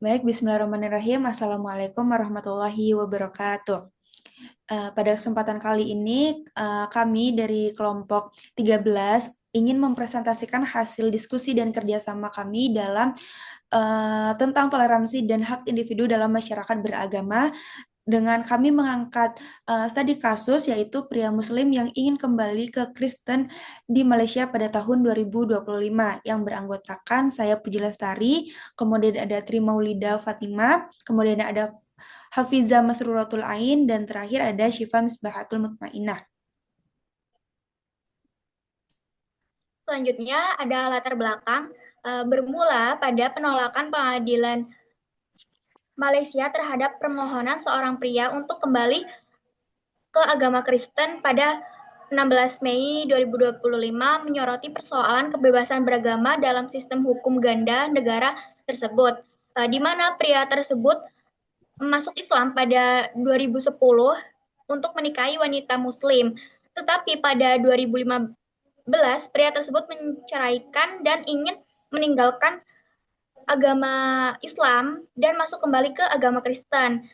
Baik, bismillahirrahmanirrahim. Assalamualaikum warahmatullahi wabarakatuh. Pada kesempatan kali ini, kami dari kelompok 13 ingin mempresentasikan hasil diskusi dan kerjasama kami dalam tentang toleransi dan hak individu dalam masyarakat beragama dengan kami mengangkat studi kasus yaitu pria muslim yang ingin kembali ke Kristen di Malaysia pada tahun 2025 yang beranggotakan saya Puji Lestari, kemudian ada Tri Maulida Fatimah, kemudian ada Hafiza Masruratul Ain, dan terakhir ada Syifa Misbahatul Mutmainah. Selanjutnya ada latar belakang bermula pada penolakan pengadilan Malaysia terhadap permohonan seorang pria untuk kembali ke agama Kristen pada 16 Mei 2025 menyoroti persoalan kebebasan beragama dalam sistem hukum ganda negara tersebut, di mana pria tersebut masuk Islam pada 2010 untuk menikahi wanita Muslim. Tetapi pada 2015, pria tersebut menceraikan dan ingin meninggalkan agama Islam dan masuk kembali ke agama Kristen.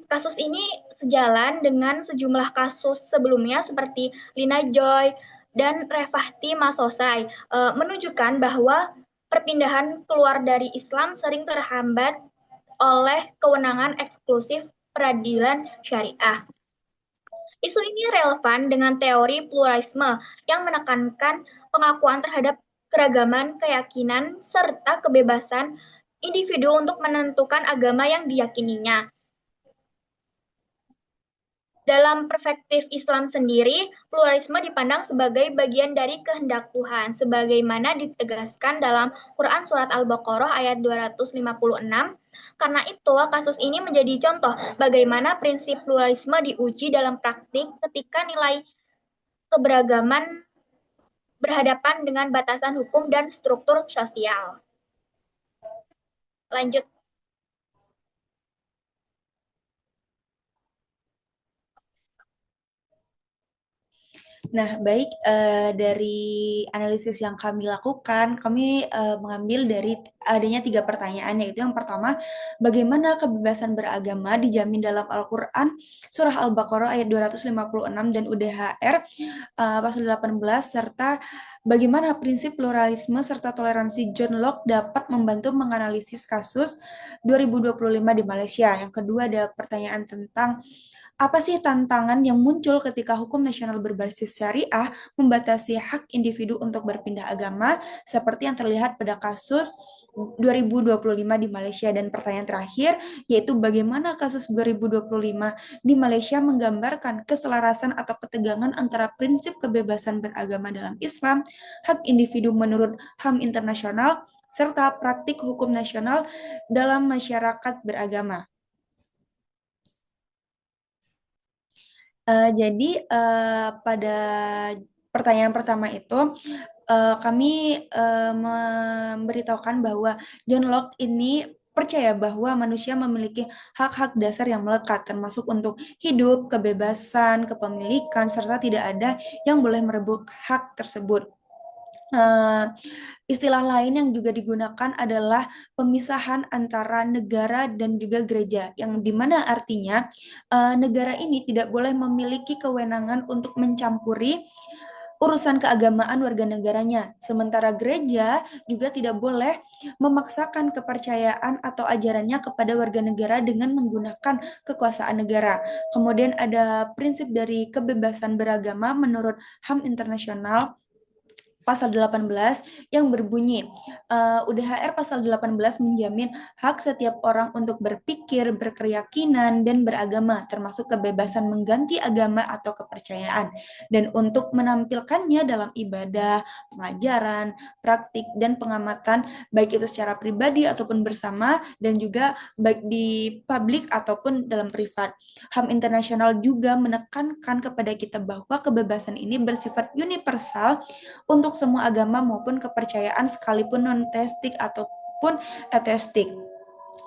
Kasus ini sejalan dengan sejumlah kasus sebelumnya seperti Lina Joy dan Refahti Masosai, menunjukkan bahwa perpindahan keluar dari Islam sering terhambat oleh kewenangan eksklusif peradilan syariah. Isu ini relevan dengan teori pluralisme yang menekankan pengakuan terhadap keragaman keyakinan serta kebebasan individu untuk menentukan agama yang diyakininya. Dalam perspektif Islam sendiri, pluralisme dipandang sebagai bagian dari kehendak Tuhan, sebagaimana ditegaskan dalam Quran Surat Al-Baqarah ayat 256. Karena itu, kasus ini menjadi contoh bagaimana prinsip pluralisme diuji dalam praktik ketika nilai keberagaman berhadapan dengan batasan hukum dan struktur sosial. Lanjut. Nah, baik, dari analisis yang kami lakukan, kami mengambil dari adanya 3 pertanyaan, yaitu yang pertama, bagaimana kebebasan beragama dijamin dalam Al-Quran, Surah Al-Baqarah ayat 256 dan UDHR pasal 18, serta bagaimana prinsip pluralisme serta toleransi John Locke dapat membantu menganalisis kasus 2025 di Malaysia. Yang kedua ada pertanyaan tentang apa sih tantangan yang muncul ketika hukum nasional berbasis syariah membatasi hak individu untuk berpindah agama seperti yang terlihat pada kasus 2025 di Malaysia? Dan pertanyaan terakhir yaitu bagaimana kasus 2025 di Malaysia menggambarkan keselarasan atau ketegangan antara prinsip kebebasan beragama dalam Islam, hak individu menurut HAM internasional, serta praktik hukum nasional dalam masyarakat beragama. Jadi pada pertanyaan pertama itu kami memberitahukan bahwa John Locke ini percaya bahwa manusia memiliki hak-hak dasar yang melekat, termasuk untuk hidup, kebebasan, kepemilikan, serta tidak ada yang boleh merebut hak tersebut. Istilah lain yang juga digunakan adalah pemisahan antara negara dan juga gereja, yang dimana artinya negara ini tidak boleh memiliki kewenangan untuk mencampuri urusan keagamaan warga negaranya. Sementara gereja juga tidak boleh memaksakan kepercayaan atau ajarannya kepada warga negara dengan menggunakan kekuasaan negara. Kemudian ada prinsip dari kebebasan beragama menurut HAM internasional pasal 18 yang berbunyi UDHR pasal 18 menjamin hak setiap orang untuk berpikir, berkeyakinan, dan beragama, termasuk kebebasan mengganti agama atau kepercayaan, dan untuk menampilkannya dalam ibadah, pengajaran, praktik, dan pengamatan, baik itu secara pribadi ataupun bersama, dan juga baik di publik ataupun dalam privat. HAM internasional juga menekankan kepada kita bahwa kebebasan ini bersifat universal untuk semua agama maupun kepercayaan sekalipun non-teistik ataupun ateistik.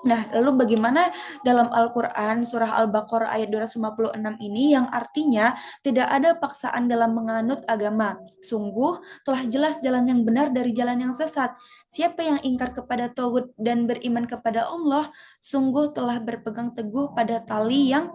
Nah, lalu bagaimana dalam Al-Quran surah Al-Baqarah ayat 256 ini yang artinya tidak ada paksaan dalam menganut agama. Sungguh telah jelas jalan yang benar dari jalan yang sesat. Siapa yang ingkar kepada Tauhid dan beriman kepada Allah, sungguh telah berpegang teguh pada tali yang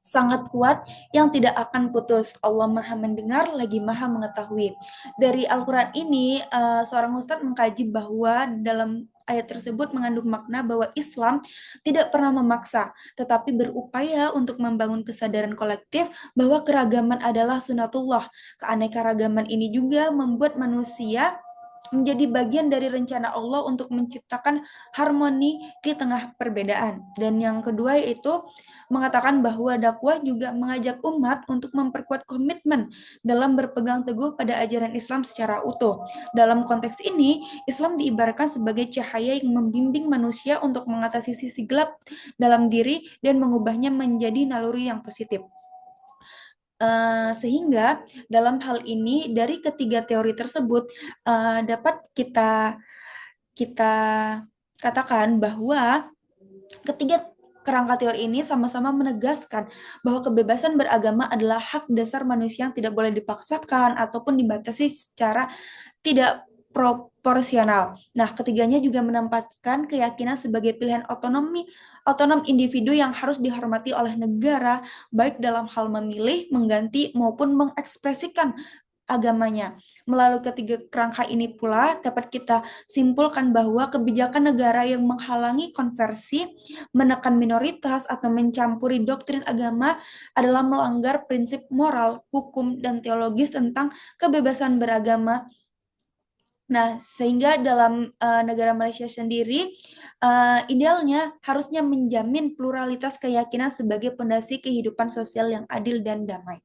sangat kuat yang tidak akan putus. Allah Maha mendengar lagi Maha mengetahui. Dari Al-Quran ini, seorang ustadz mengkaji bahwa dalam ayat tersebut mengandung makna bahwa Islam tidak pernah memaksa, tetapi berupaya untuk membangun kesadaran kolektif bahwa keragaman adalah sunatullah. Keanekaragaman ini juga membuat manusia menjadi bagian dari rencana Allah untuk menciptakan harmoni di tengah perbedaan. Dan yang kedua yaitu mengatakan bahwa dakwah juga mengajak umat untuk memperkuat komitmen dalam berpegang teguh pada ajaran Islam secara utuh. Dalam konteks ini, Islam diibaratkan sebagai cahaya yang membimbing manusia untuk mengatasi sisi gelap dalam diri dan mengubahnya menjadi naluri yang positif. Sehingga dalam hal ini dari ketiga teori tersebut dapat kita kita katakan bahwa ketiga kerangka teori ini sama-sama menegaskan bahwa kebebasan beragama adalah hak dasar manusia yang tidak boleh dipaksakan ataupun dibatasi secara tidak proporsional. Nah, ketiganya juga menempatkan keyakinan sebagai pilihan otonom individu yang harus dihormati oleh negara, baik dalam hal memilih, mengganti, maupun mengekspresikan agamanya. Melalui ketiga kerangka ini pula dapat kita simpulkan bahwa kebijakan negara yang menghalangi konversi, menekan minoritas, atau mencampuri doktrin agama adalah melanggar prinsip moral, hukum, dan teologis tentang kebebasan beragama. Nah, sehingga dalam negara Malaysia sendiri, idealnya harusnya menjamin pluralitas keyakinan sebagai pondasi kehidupan sosial yang adil dan damai.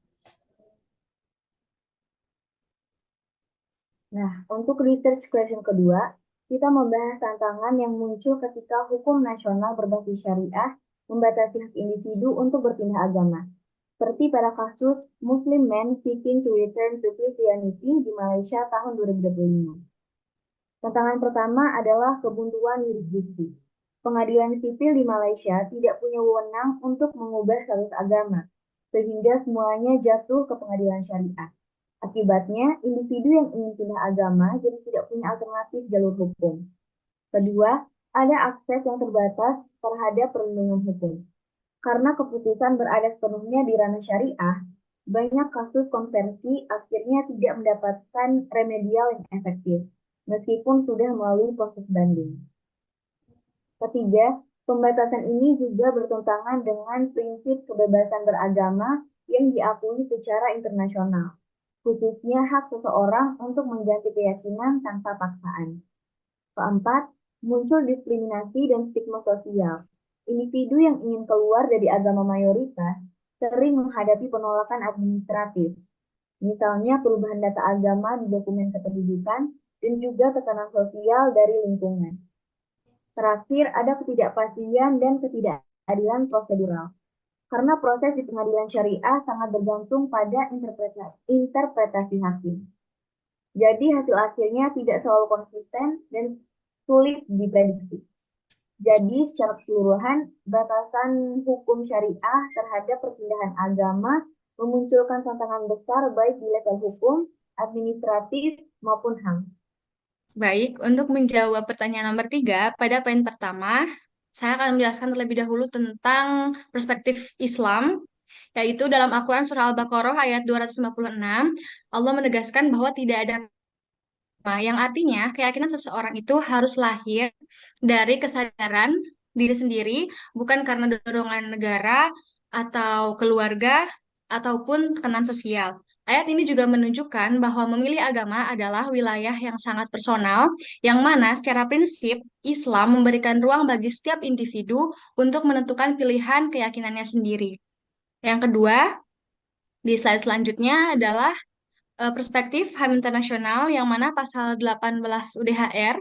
Nah, untuk research question kedua, kita membahas tantangan yang muncul ketika hukum nasional berbasis syariah membatasi hak individu untuk berpindah agama. Seperti pada kasus Muslim men seeking to return to Christianity di Malaysia tahun 2025. Tantangan pertama adalah kebuntuan yurisdiksi. Pengadilan sipil di Malaysia tidak punya wewenang untuk mengubah status agama, sehingga semuanya jatuh ke pengadilan syariah. Akibatnya, individu yang ingin pindah agama jadi tidak punya alternatif jalur hukum. Kedua, ada akses yang terbatas terhadap perlindungan hukum. Karena keputusan berada sepenuhnya di ranah syariah, banyak kasus konversi akhirnya tidak mendapatkan remedial yang efektif, meskipun sudah melalui proses banding. Ketiga, pembatasan ini juga bertentangan dengan prinsip kebebasan beragama yang diakui secara internasional, khususnya hak seseorang untuk mengganti keyakinan tanpa paksaan. Keempat, muncul diskriminasi dan stigma sosial. Individu yang ingin keluar dari agama mayoritas sering menghadapi penolakan administratif, misalnya perubahan data agama di dokumen kependudukan dan juga tekanan sosial dari lingkungan. Terakhir, ada ketidakpastian dan ketidakadilan prosedural. Karena proses di pengadilan syariah sangat bergantung pada interpretasi hakim. Jadi hasil akhirnya tidak selalu konsisten dan sulit diprediksi. Jadi secara keseluruhan, batasan hukum syariah terhadap perpindahan agama memunculkan tantangan besar baik di level hukum, administratif, maupun HAM. Baik, untuk menjawab pertanyaan nomor 3, pada poin pertama, saya akan menjelaskan terlebih dahulu tentang perspektif Islam, yaitu dalam Al-Quran Surah Al-Baqarah ayat 256, Allah menegaskan bahwa tidak ada yang artinya keyakinan seseorang itu harus lahir dari kesadaran diri sendiri, bukan karena dorongan negara atau keluarga ataupun tekanan sosial. Ayat ini juga menunjukkan bahwa memilih agama adalah wilayah yang sangat personal, yang mana secara prinsip Islam memberikan ruang bagi setiap individu untuk menentukan pilihan keyakinannya sendiri. Yang kedua, di slide selanjutnya adalah perspektif HAM internasional yang mana pasal 18 UDHR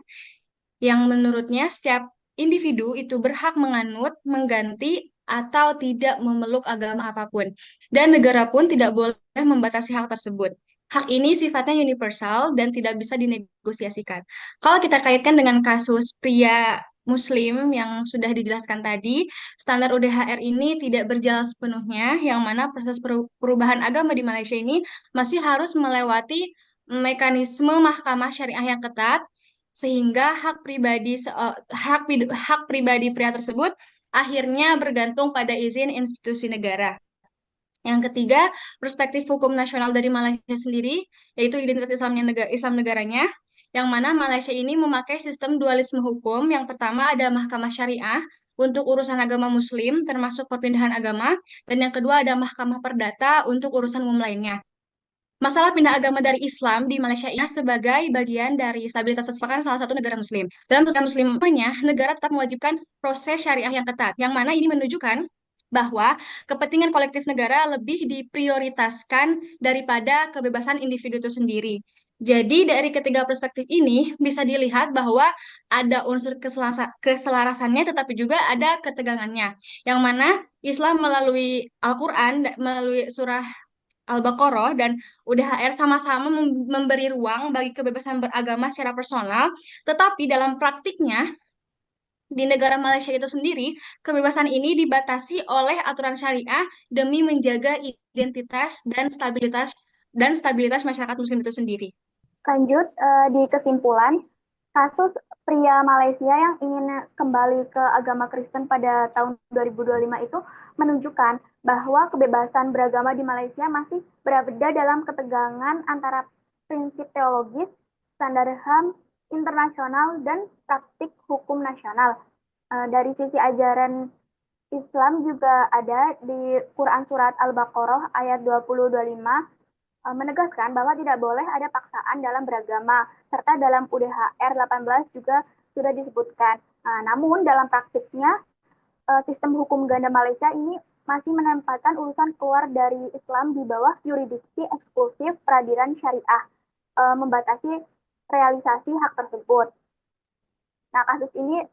yang menurutnya setiap individu itu berhak menganut, mengganti, atau tidak memeluk agama apapun. Dan negara pun tidak boleh membatasi hak tersebut. hak ini sifatnya universal dan tidak bisa dinegosiasikan. Kalau kita kaitkan dengan kasus pria Muslim yang sudah dijelaskan tadi, standar UDHR ini tidak berjalan sepenuhnya, yang mana proses perubahan agama di Malaysia ini masih harus melewati mekanisme mahkamah syariah yang ketat, sehingga hak pribadi pria tersebut akhirnya bergantung pada izin institusi negara. Yang ketiga, perspektif hukum nasional dari Malaysia sendiri, yaitu identitas Islam negaranya, yang mana Malaysia ini memakai sistem dualisme hukum. Yang pertama ada mahkamah syariah untuk urusan agama Muslim, termasuk perpindahan agama, dan yang kedua ada mahkamah perdata untuk urusan umum lainnya. Masalah pindah agama dari Islam di Malaysia ini sebagai bagian dari stabilitas sosial kan salah satu negara Muslim. Dalam negara Muslim negara tetap mewajibkan proses syariah yang ketat, yang mana ini menunjukkan bahwa kepentingan kolektif negara lebih diprioritaskan daripada kebebasan individu itu sendiri. Jadi dari ketiga perspektif ini bisa dilihat bahwa ada unsur keselarasannya tetapi juga ada ketegangannya. Yang mana Islam melalui Al-Quran, melalui surah Al-Baqarah dan UDHR sama-sama memberi ruang bagi kebebasan beragama secara personal, tetapi dalam praktiknya di negara Malaysia itu sendiri, kebebasan ini dibatasi oleh aturan syariah demi menjaga identitas dan stabilitas masyarakat Muslim itu sendiri. Lanjut di kesimpulan, kasus pria Malaysia yang ingin kembali ke agama Kristen pada tahun 2025 itu menunjukkan bahwa kebebasan beragama di Malaysia masih berada dalam ketegangan antara prinsip teologis, standar HAM internasional, dan praktik hukum nasional. Dari sisi ajaran Islam juga ada di Quran Surat Al-Baqarah ayat 20-25 menegaskan bahwa tidak boleh ada paksaan dalam beragama, serta dalam UDHR 18 juga sudah disebutkan. Namun dalam praktiknya, sistem hukum ganda Malaysia ini masih menempatkan urusan keluar dari Islam di bawah yurisdiksi eksklusif peradilan syariah, membatasi realisasi hak tersebut. Nah, kasus ini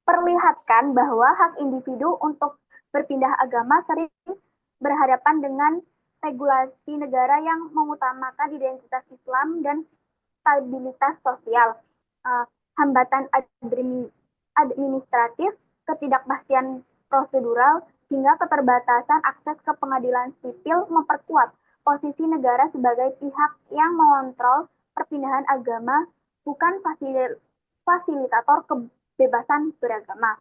memperlihatkan bahwa hak individu untuk berpindah agama sering berhadapan dengan regulasi negara yang mengutamakan identitas Islam dan stabilitas sosial. Hambatan administratif, ketidakpastian prosedural, hingga keterbatasan akses ke pengadilan sipil memperkuat posisi negara sebagai pihak yang mengontrol perpindahan agama, bukan fasilitator kebebasan beragama.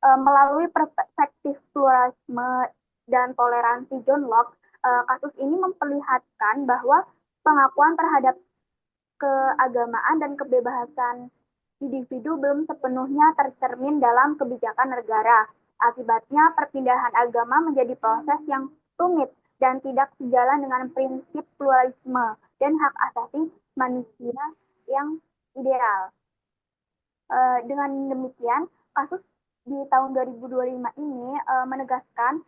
Melalui perspektif pluralisme dan toleransi John Locke, kasus ini memperlihatkan bahwa pengakuan terhadap keagamaan dan kebebasan individu belum sepenuhnya tercermin dalam kebijakan negara. Akibatnya, perpindahan agama menjadi proses yang rumit dan tidak sejalan dengan prinsip pluralisme dan hak asasi manusia yang ideal. Dengan demikian, kasus di tahun 2025 ini menegaskan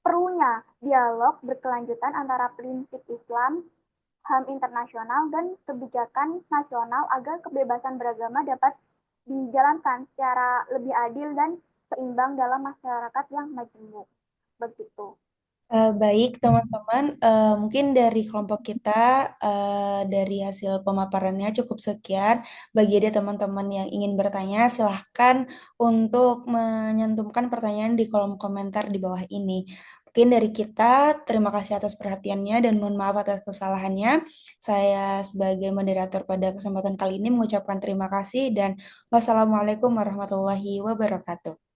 perlunya dialog berkelanjutan antara prinsip Islam, HAM internasional, dan kebijakan nasional agar kebebasan beragama dapat dijalankan secara lebih adil dan seimbang dalam masyarakat yang majemuk. Begitu. Baik, teman-teman, mungkin dari kelompok kita, dari hasil pemaparannya cukup sekian. Bagi ada teman-teman yang ingin bertanya, silahkan untuk menyantumkan pertanyaan di kolom komentar di bawah ini. Mungkin dari kita, terima kasih atas perhatiannya dan mohon maaf atas kesalahannya. Saya sebagai moderator pada kesempatan kali ini mengucapkan terima kasih dan wassalamualaikum warahmatullahi wabarakatuh.